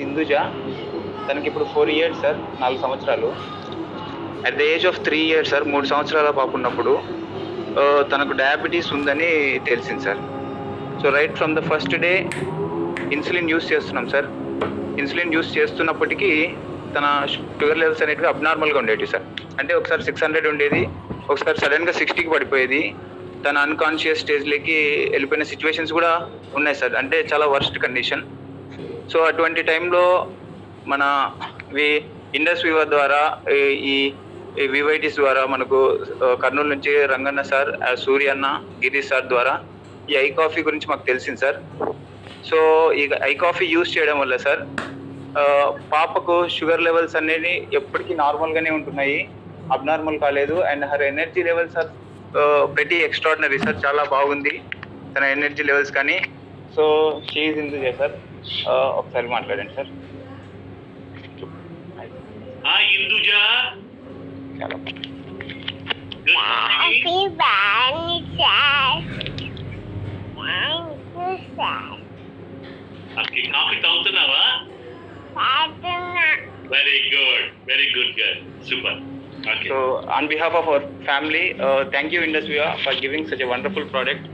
హిందూజ. తనకి ఇప్పుడు 4 years sir, 4 సంవత్సరాలు. At the age of 3 years sir, 3 సంవత్సరాల పాప ఉన్నప్పుడు తనకు డయాబెటీస్ ఉందని తెలిసింది sir. So right from the first day insulin use చేస్తున్నాం సార్. ఇన్సులిన్ యూస్ చేస్తున్నప్పటికీ తన షుగర్ లెవెల్స్ అనేటివి అబ్నార్మల్గా ఉండేవి సార్. అంటే ఒకసారి 600 ఉండేది, ఒకసారి సడన్గా 60కి పడిపోయేది. తన అన్కాన్షియస్ స్టేజ్లోకి వెళ్ళిపోయిన సిచ్యువేషన్స్ కూడా ఉన్నాయి సార్. అంటే చాలా వర్స్ట్ కండిషన్. సో అటువంటి టైంలో మన ఇండస్ వివా ద్వారా ఈ వివైటీస్ ద్వారా మనకు కర్నూలు నుంచి రంగన్న సార్, సూర్య అన్న, గిరీష్ సార్ ద్వారా ఈ ఐ కాఫీ గురించి మాకు తెలిసింది సార్. సో ఈ ఐ కాఫీ యూజ్ చేయడం వల్ల సార్ పాపకు షుగర్ లెవెల్స్ అనేది ఎప్పటికీ నార్మల్గానే ఉంటున్నాయి, అబ్నార్మల్ కాలేదు. And her energy levels are pretty extraordinary sir. చాలా బాగుంది తన ఎనర్జీ లెవెల్స్ కానీ. So she Hinduja sir. ఒకసారి మాట్లాడండి సార్. చాలా కాఫీ తాగుతున్నావా? Very good girl, super. So on behalf of our family, thank you Indus Viva for giving such a wonderful product.